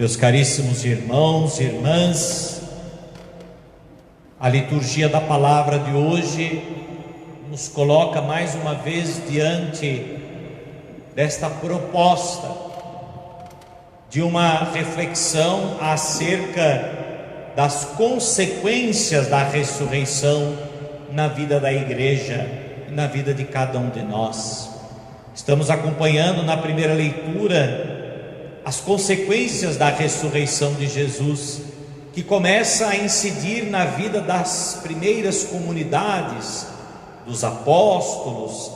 Meus caríssimos irmãos e irmãs, a liturgia da palavra de hoje nos coloca mais uma vez diante desta proposta de uma reflexão acerca das consequências da ressurreição na vida da igreja e na vida de cada um de nós. Estamos acompanhando na primeira leitura as consequências da ressurreição de Jesus, que começa a incidir na vida das primeiras comunidades, dos apóstolos.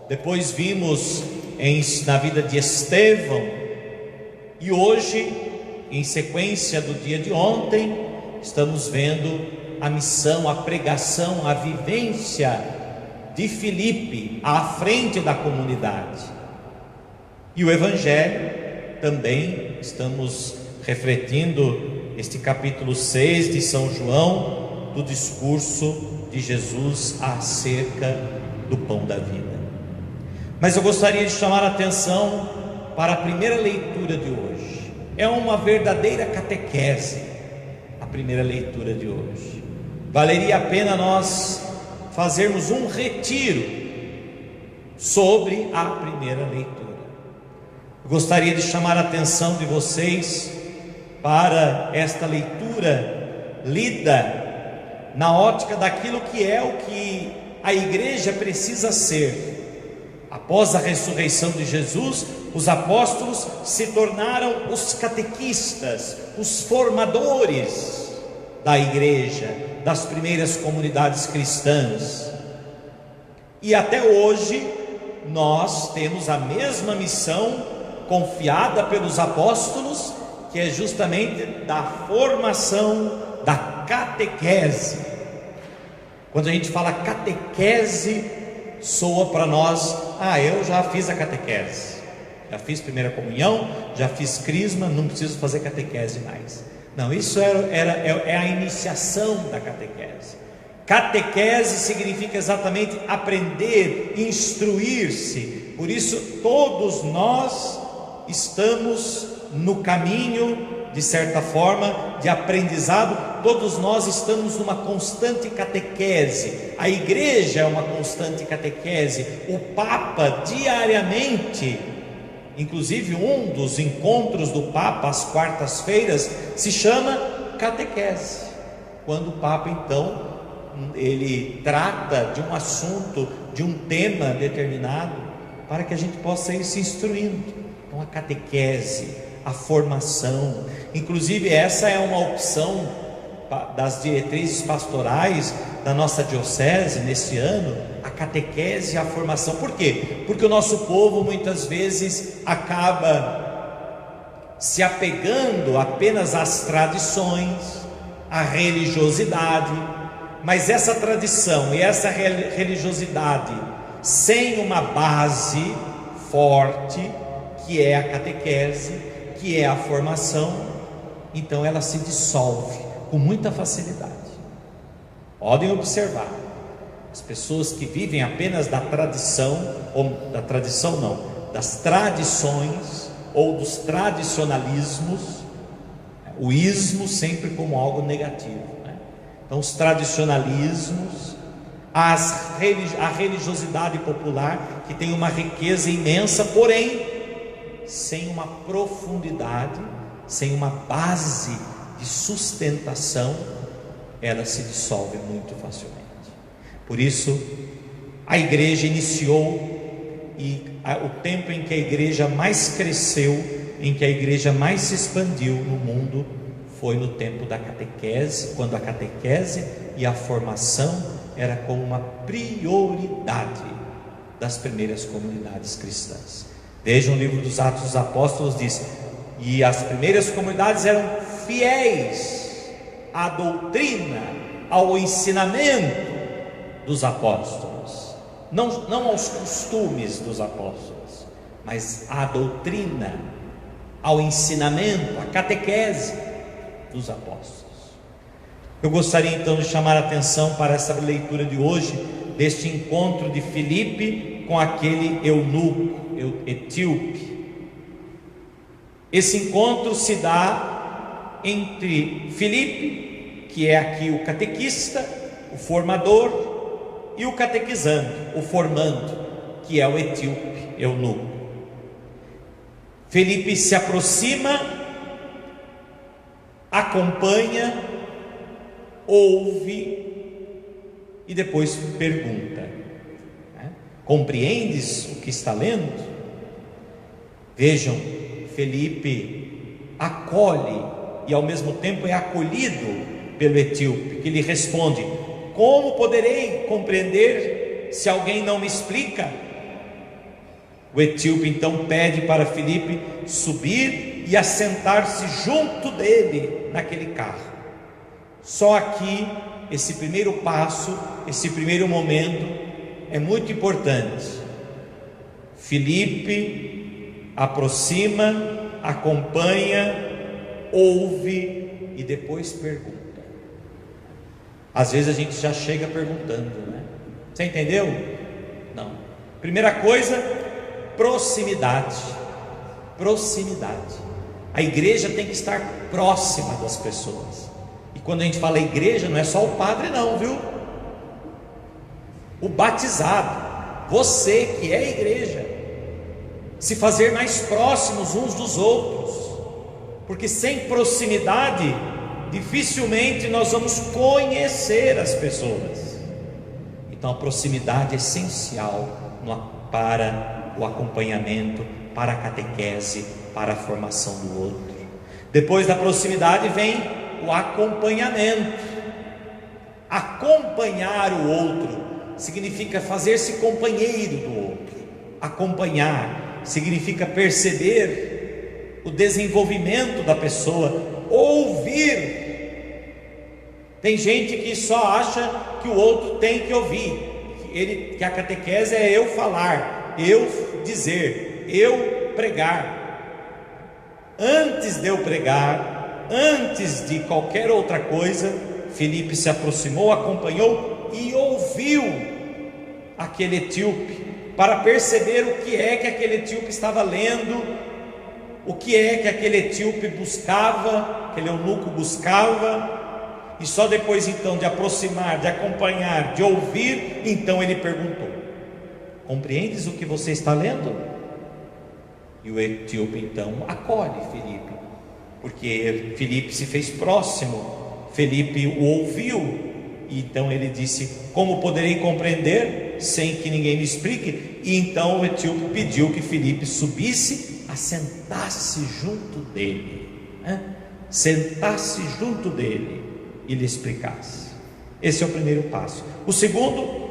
Depois vimos na vida de Estevão, e hoje, em sequência do dia de ontem, estamos vendo a missão, a pregação, a vivência de Filipe à frente da comunidade. E o Evangelho também, estamos refletindo este capítulo 6 de São João, do discurso de Jesus acerca do pão da vida. Mas eu gostaria de chamar a atenção para a primeira leitura de hoje. É uma verdadeira catequese a primeira leitura de hoje. Valeria a pena nós fazermos um retiro sobre a primeira leitura. Eu gostaria de chamar a atenção de vocês para esta leitura lida na ótica daquilo que é o que a igreja precisa ser. Após a ressurreição de Jesus, os apóstolos se tornaram os catequistas, os formadores da igreja, das primeiras comunidades cristãs. E até hoje nós temos a mesma missão confiada pelos apóstolos, que é justamente da formação, da catequese. Quando a gente fala catequese, soa para nós: eu já fiz a catequese, já fiz primeira comunhão, já fiz crisma, não preciso fazer catequese mais. Não, isso é a iniciação da catequese. Catequese significa exatamente aprender, instruir-se. Por isso todos nós estamos no caminho, de certa forma, de aprendizado. Todos nós estamos numa constante catequese. A igreja é uma constante catequese. O Papa diariamente, inclusive um dos encontros do Papa às quartas-feiras se chama catequese, quando o Papa então ele trata de um assunto, de um tema determinado, para que a gente possa ir se instruindo. Então a catequese, a formação, inclusive essa é uma opção das diretrizes pastorais da nossa diocese nesse ano, a catequese e a formação. Por quê? Porque o nosso povo muitas vezes acaba se apegando apenas às tradições, à religiosidade, mas essa tradição e essa religiosidade sem uma base forte, que é a catequese, que é a formação, então ela se dissolve com muita facilidade. Podem observar, as pessoas que vivem apenas da tradição, ou da tradição não, das tradições ou dos tradicionalismos, o ismo sempre como algo negativo, né? Então os tradicionalismos, a religiosidade popular, que tem uma riqueza imensa, porém sem uma profundidade, sem uma base de sustentação, ela se dissolve muito facilmente. Por isso a igreja iniciou, e o tempo em que a igreja mais cresceu, em que a igreja mais se expandiu no mundo, foi no tempo da catequese, quando a catequese e a formação era como uma prioridade das primeiras comunidades cristãs. Vejam o livro dos Atos dos Apóstolos, diz: e as primeiras comunidades eram fiéis à doutrina, ao ensinamento dos apóstolos, não aos costumes dos apóstolos, mas à doutrina, ao ensinamento, à catequese dos apóstolos. Eu gostaria então de chamar a atenção para essa leitura de hoje, deste encontro de Filipe com aquele eunuco etíope. Esse encontro se dá entre Filipe, que é aqui o catequista, o formador, e o catequizando, o formando, que é o etíope, eunuco. Filipe se aproxima, acompanha, ouve e depois pergunta: compreendes o que está lendo? Vejam, Filipe acolhe e ao mesmo tempo é acolhido pelo etíope, que lhe responde: como poderei compreender se alguém não me explica? O etíope então pede para Filipe subir e assentar-se junto dele naquele carro. Só aqui, esse primeiro passo, esse primeiro momento é muito importante. Filipe aproxima, acompanha, ouve e depois pergunta. Às vezes a gente já chega perguntando, né? Você entendeu? Não. Primeira coisa, proximidade. Proximidade. A igreja tem que estar próxima das pessoas. E quando a gente fala igreja, não é só o padre não, viu? O batizado, você que é igreja, se fazer mais próximos uns dos outros, porque sem proximidade, dificilmente nós vamos conhecer as pessoas. Então a proximidade é essencial para o acompanhamento, para a catequese, para a formação do outro. Depois da proximidade vem o acompanhamento. Acompanhar o outro significa fazer-se companheiro do outro. Acompanhar significa perceber o desenvolvimento da pessoa, ouvir. Tem gente que só acha que o outro tem que ouvir, que a catequese é eu falar, eu dizer, eu pregar. Antes de eu pregar, antes de qualquer outra coisa, Filipe se aproximou, acompanhou e ouviu aquele etíope, para perceber o que é que aquele etíope estava lendo, o que é que aquele etíope buscava, aquele eunuco buscava. E só depois então de aproximar, de acompanhar, de ouvir, então ele perguntou: compreendes o que você está lendo? E o etíope então acolhe Filipe, porque Filipe se fez próximo, Filipe o ouviu, e então ele disse: como poderei compreender sem que ninguém me explique? E então o etíope pediu que Filipe subisse, assentasse junto dele, sentasse junto dele e lhe explicasse. Esse é o primeiro passo. O segundo,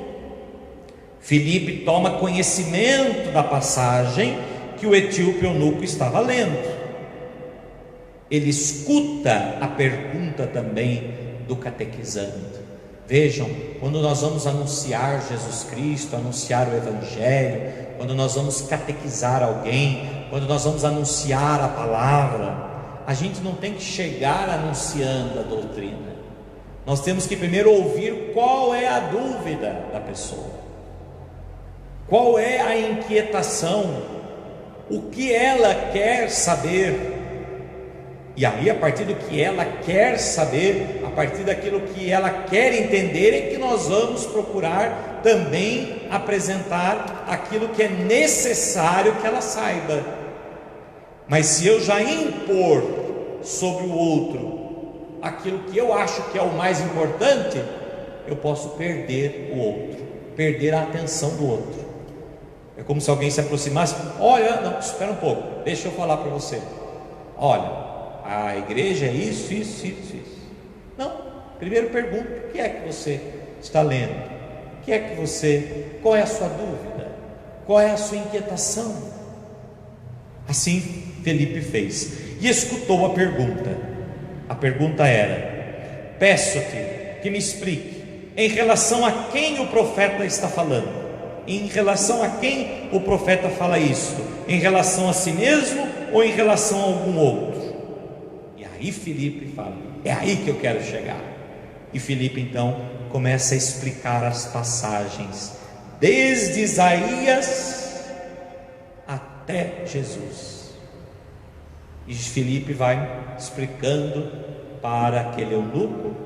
Filipe toma conhecimento da passagem que o etíope eunuco estava lendo. Ele escuta a pergunta também do catequizando. Vejam, quando nós vamos anunciar Jesus Cristo, anunciar o Evangelho, quando nós vamos catequizar alguém, quando nós vamos anunciar a palavra, a gente não tem que chegar anunciando a doutrina. Nós temos que primeiro ouvir qual é a dúvida da pessoa, qual é a inquietação, o que ela quer saber. E aí, a partir do que ela quer saber, a partir daquilo que ela quer entender, é que nós vamos procurar também apresentar aquilo que é necessário que ela saiba. Mas se eu já impor sobre o outro aquilo que eu acho que é o mais importante, eu posso perder o outro, perder a atenção do outro. É como se alguém se aproximasse: olha, não, espera um pouco, deixa eu falar para você. Olha, a igreja é isso, isso, isso, isso. Não, primeiro pergunta: o que é que você está lendo? O que é que você, qual é a sua dúvida? Qual é a sua inquietação? Assim Filipe fez e escutou a pergunta. A pergunta era: peço-te que me explique em relação a quem o profeta está falando. Em relação a quem o profeta fala isso? Em relação a si mesmo ou em relação a algum outro? E aí Filipe fala: é aí que eu quero chegar. E Filipe então começa a explicar as passagens, desde Isaías até Jesus. E Filipe vai explicando para aquele eunuco,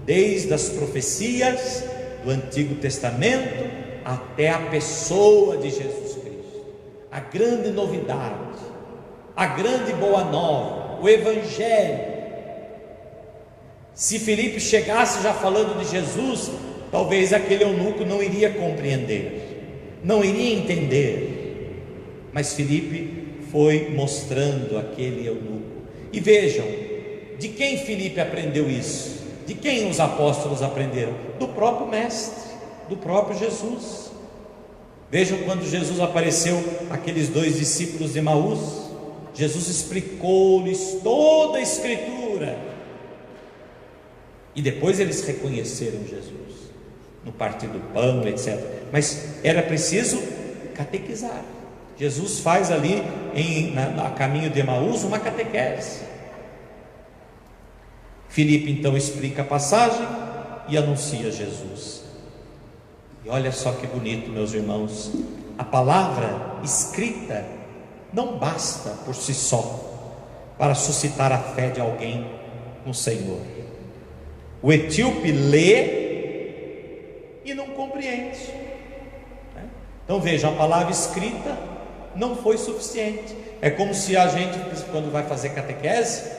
desde as profecias do Antigo Testamento até a pessoa de Jesus Cristo, a grande novidade, a grande boa nova, o Evangelho. Se Filipe chegasse já falando de Jesus, talvez aquele eunuco não iria compreender, não iria entender, mas Filipe foi mostrando aquele eunuco. E vejam, de quem Filipe aprendeu isso? De quem os apóstolos aprenderam? Do próprio Mestre, do próprio Jesus. Vejam, quando Jesus apareceu àqueles 2 discípulos de Emaús, Jesus explicou-lhes toda a Escritura, e depois eles reconheceram Jesus no partir do pão, etc. Mas era preciso catequizar. Jesus faz ali a caminho de Emaús uma catequese. Filipe então explica a passagem e anuncia Jesus. E olha só que bonito, meus irmãos, a palavra escrita não basta por si só para suscitar a fé de alguém no Senhor. O etíope lê e não compreende. Então veja, a palavra escrita não foi suficiente. É como se a gente, quando vai fazer catequese,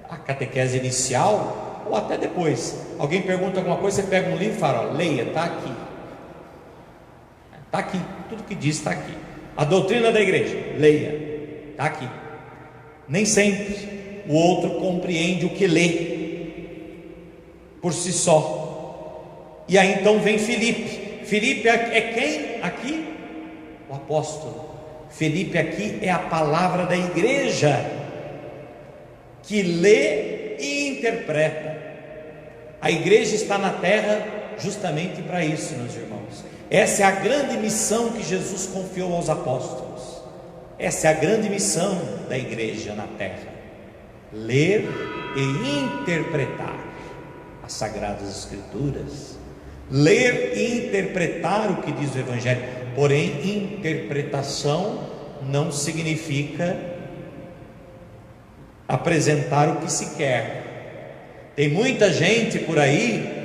a catequese inicial, ou até depois, alguém pergunta alguma coisa, você pega um livro e fala: ó, leia, está aqui. Está aqui, tudo que diz está aqui. A doutrina da igreja, leia, está aqui. Nem sempre o outro compreende o que lê por si só. E aí então vem Filipe. Filipe é quem aqui? O apóstolo. Filipe aqui é a palavra da igreja, que lê e interpreta. A igreja está na terra justamente para isso, meus irmãos. Essa é a grande missão que Jesus confiou aos apóstolos. Essa é a grande missão da igreja na terra: ler e interpretar as Sagradas Escrituras, ler e interpretar o que diz o Evangelho. Porém, interpretação não significa apresentar o que se quer. Tem muita gente por aí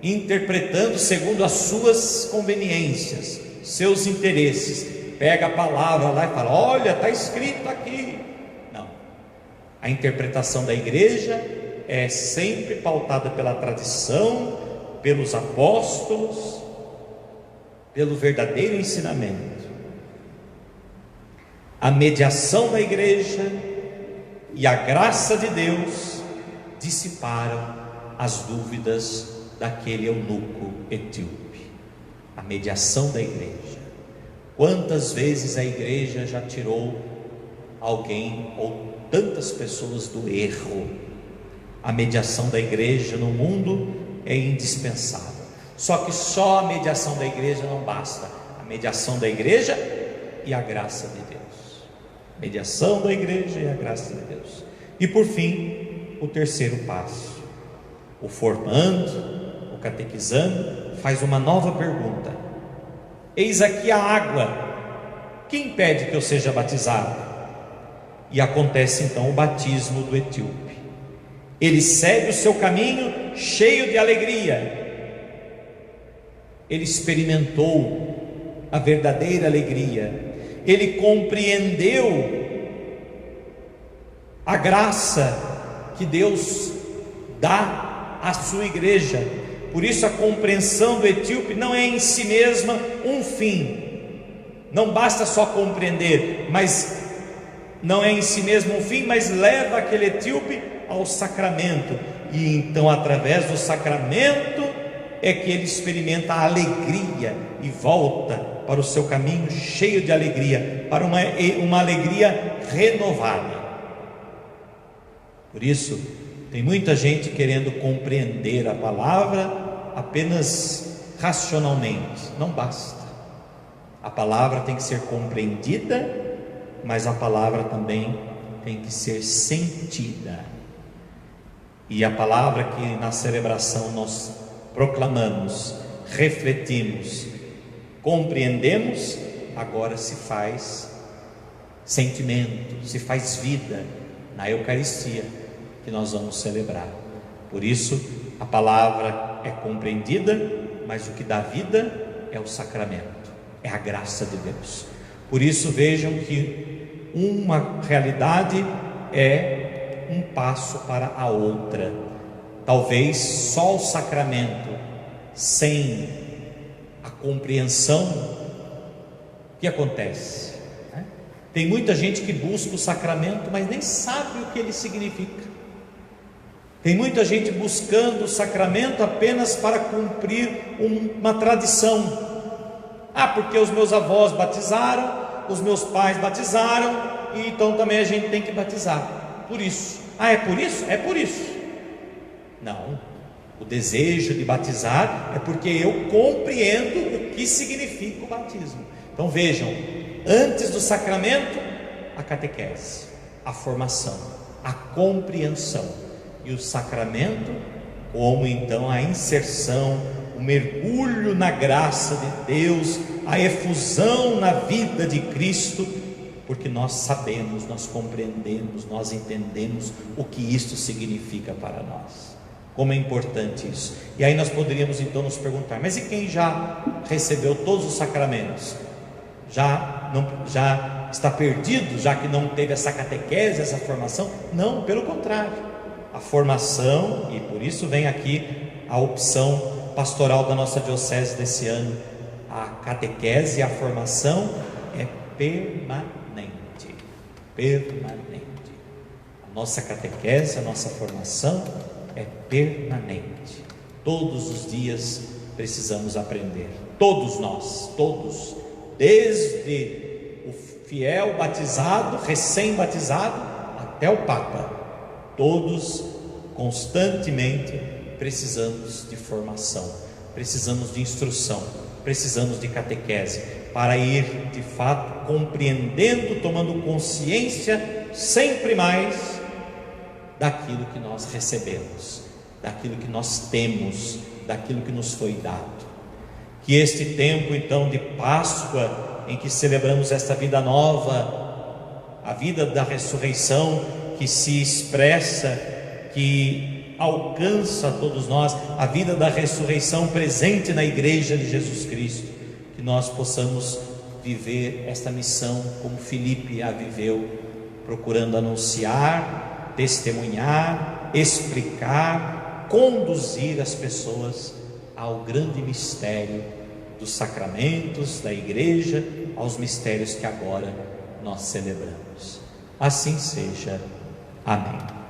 interpretando segundo as suas conveniências, seus interesses. Pega a palavra lá e fala: olha, está escrito aqui. Não, a interpretação da igreja é sempre pautada pela tradição, pelos apóstolos, pelo verdadeiro ensinamento. A mediação da igreja e a graça de Deus dissiparam as dúvidas daquele eunuco etíope. A mediação da igreja. Quantas vezes a igreja já tirou alguém ou tantas pessoas do erro? A mediação da igreja no mundo é indispensável. Só que só a mediação da igreja não basta. A mediação da igreja e a graça de Deus. Mediação da igreja e a graça de Deus. E por fim, o terceiro passo: o formando, o catequizando, faz uma nova pergunta: eis aqui a água, quem impede que eu seja batizado? E acontece então o batismo do etíope. Ele segue o seu caminho cheio de alegria. Ele experimentou a verdadeira alegria. Ele compreendeu a graça que Deus dá à sua igreja. Por isso a compreensão do etíope não é em si mesma um fim. Não basta só compreender, mas não é em si mesmo um fim, mas leva aquele etíope ao sacramento. E então, através do sacramento, é que ele experimenta a alegria e volta para o seu caminho cheio de alegria, para uma alegria renovada. Por isso, tem muita gente querendo compreender a palavra apenas racionalmente. Não basta. A palavra tem que ser compreendida, mas a palavra também tem que ser sentida. E a palavra que na celebração nós proclamamos, refletimos, compreendemos, agora se faz sentimento, se faz vida na Eucaristia que nós vamos celebrar. Por isso, a palavra é compreendida, mas o que dá vida é o sacramento, é a graça de Deus. Por isso, vejam que uma realidade é um passo para a outra. Talvez só o sacramento, sem a compreensão, o que acontece? Tem muita gente que busca o sacramento, mas nem sabe o que ele significa. Tem muita gente buscando o sacramento apenas para cumprir uma tradição. Porque os meus avós batizaram, os meus pais batizaram, e então também a gente tem que batizar. Por isso. É por isso? É por isso. Não. O desejo de batizar é porque eu compreendo o que significa o batismo. Então vejam, antes do sacramento, a catequese, a formação, a compreensão, e o sacramento, como então a inserção, o mergulho na graça de Deus, a efusão na vida de Cristo, porque nós sabemos, nós compreendemos, nós entendemos o que isto significa para nós. Como é importante isso. E aí nós poderíamos então nos perguntar: mas e quem já recebeu todos os sacramentos? Já está perdido, já que não teve essa catequese, essa formação? Não, pelo contrário. A formação, e por isso vem aqui a opção pastoral da nossa diocese desse ano, a catequese e a formação é permanente. A nossa catequese, a nossa formação é permanente. Todos os dias precisamos aprender, todos nós, todos, desde o fiel batizado, recém-batizado, até o Papa. Todos constantemente precisamos de formação, precisamos de instrução, precisamos de catequese, para ir de fato compreendendo, tomando consciência sempre mais daquilo que nós recebemos, daquilo que nós temos, daquilo que nos foi dado. Que este tempo então de Páscoa, em que celebramos esta vida nova, a vida da ressurreição, que se expressa, que alcança a todos nós, a vida da ressurreição presente na Igreja de Jesus Cristo, que nós possamos viver esta missão como Filipe a viveu, procurando anunciar, testemunhar, explicar, conduzir as pessoas ao grande mistério dos sacramentos da Igreja, aos mistérios que agora nós celebramos. Assim seja. Amém.